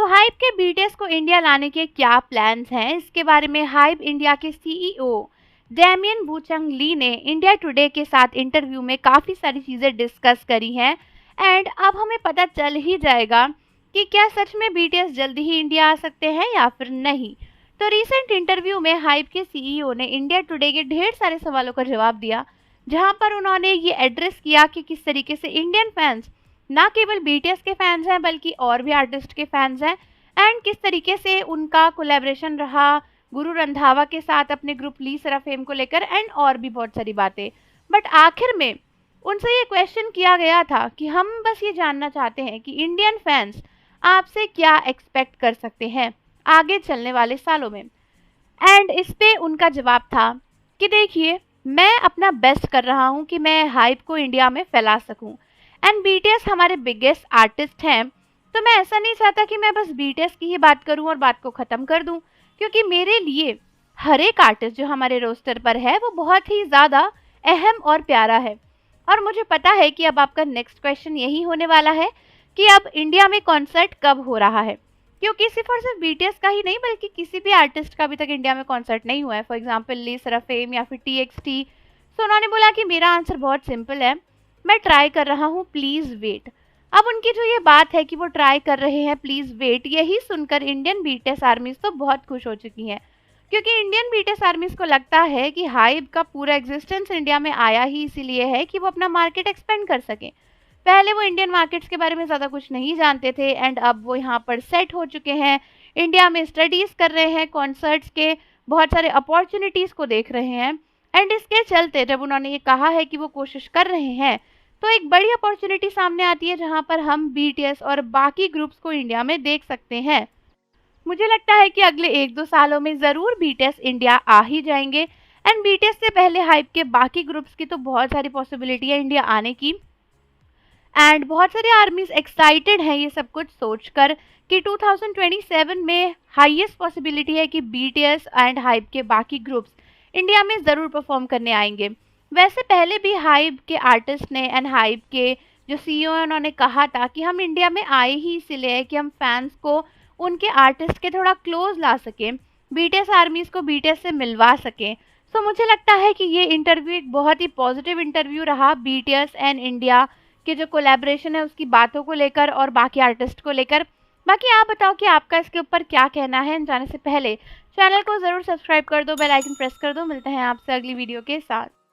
सो HYBE के BTS को India लाने के क्या प्लान्स हैं, इसके बारे में हाइब इंडिया के सीईओ डैमियन बूचंग ली ने इंडिया टुडे के साथ इंटरव्यू में काफ़ी सारी चीज़ें डिस्कस करी हैं। एंड अब हमें पता चल ही जाएगा कि क्या सच में बीटीएस जल्दी ही इंडिया आ सकते हैं या फिर नहीं। तो रिसेंट इंटरव्यू में हाइब के सीईओ ने इंडिया टुडे के ढेर सारे सवालों का जवाब दिया, जहां पर उन्होंने ये एड्रेस किया कि किस तरीके से इंडियन फैंस ना केवल बीटीएस के फैंस हैं बल्कि और भी आर्टिस्ट के फैंस हैं, एंड किस तरीके से उनका कोलैबोरेशन रहा गुरु रंधावा के साथ अपने ग्रुप ली सराफेम को लेकर, एंड और भी बहुत सारी बातें। बट आखिर में उनसे ये क्वेश्चन किया गया था कि हम बस ये जानना चाहते हैं कि इंडियन फैंस आपसे क्या एक्सपेक्ट कर सकते हैं आगे चलने वाले सालों में। एंड इस पे उनका जवाब था कि देखिए, मैं अपना बेस्ट कर रहा हूँ कि मैं हाइप को इंडिया में फैला सकूँ, एंड बीटीएस हमारे बिगेस्ट आर्टिस्ट हैं। तो मैं ऐसा नहीं चाहता कि मैं बस बीटीएस की ही बात करूं और बात को ख़त्म कर दूं, क्योंकि मेरे लिए हर एक आर्टिस्ट जो हमारे रोस्टर पर है वो बहुत ही ज़्यादा अहम और प्यारा है। और मुझे पता है कि अब आपका नेक्स्ट क्वेश्चन यही होने वाला है कि अब इंडिया में कॉन्सर्ट कब हो रहा है, क्योंकि सिर्फ और सिर्फ बीटीएस का ही नहीं बल्कि किसी भी आर्टिस्ट का अभी तक इंडिया में कॉन्सर्ट नहीं हुआ है, फॉर एग्जाम्पल ली सराफेम या फिर टीएक्सटी। सो उन्होंने बोला कि मेरा आंसर बहुत सिंपल है, मैं ट्राई कर रहा हूँ, प्लीज़ वेट। अब उनकी जो ये बात है कि वो ट्राई कर रहे हैं, प्लीज़ वेट, यही सुनकर इंडियन बीटीएस आर्मीज तो बहुत खुश हो चुकी हैं, क्योंकि इंडियन बीटीएस आर्मीज को लगता है कि हाइब का पूरा एग्जिस्टेंस इंडिया में आया ही इसीलिए है कि वो अपना मार्केट एक्सपेंड कर सकें। पहले वो इंडियन मार्केट्स के बारे में ज़्यादा कुछ नहीं जानते थे, एंड अब वो यहाँ पर सेट हो चुके हैं, इंडिया में स्टडीज़ कर रहे हैं, कॉन्सर्ट्स के बहुत सारे अपॉर्चुनिटीज़ को देख रहे हैं। एंड इसके चलते जब उन्होंने ये कहा है कि वो कोशिश कर रहे हैं, तो एक बड़ी अपॉर्चुनिटी सामने आती है जहां पर हम बीटीएस और बाकी ग्रुप्स को इंडिया में देख सकते हैं। मुझे लगता है कि अगले 1-2 सालों में ज़रूर बीटीएस इंडिया आ ही जाएंगे, एंड बीटीएस से पहले हाइप के बाकी ग्रुप्स की तो बहुत सारी पॉसिबिलिटी है इंडिया आने की। एंड बहुत सारे आर्मीज एक्साइटेड हैं ये सब कुछ सोचकर कि 2027 में हाईएस्ट पॉसिबिलिटी है कि बीटीएस एंड हाइप के बाकी ग्रुप्स इंडिया में ज़रूर परफॉर्म करने आएंगे। वैसे पहले भी हाइप के आर्टिस्ट ने एंड हाइप के जो सीईओ हैं उन्होंने कहा था कि हम इंडिया में आए ही इसलिए कि हम फैंस को उनके आर्टिस्ट के थोड़ा क्लोज ला सकें, बीटीएस आर्मीज़ को बीटीएस से मिलवा सकें। सो मुझे लगता है कि ये इंटरव्यू एक बहुत ही पॉजिटिव इंटरव्यू रहा बीटीएस एंड इंडिया के जो कोलैबोरेशन है उसकी बातों को लेकर और बाकी आर्टिस्ट को लेकर। बाकी आप बताओ कि आपका इसके ऊपर क्या कहना है। जाने से पहले चैनल को ज़रूर सब्सक्राइब कर दो, बेल आइकन प्रेस कर दो। मिलते हैं आपसे अगली वीडियो के साथ।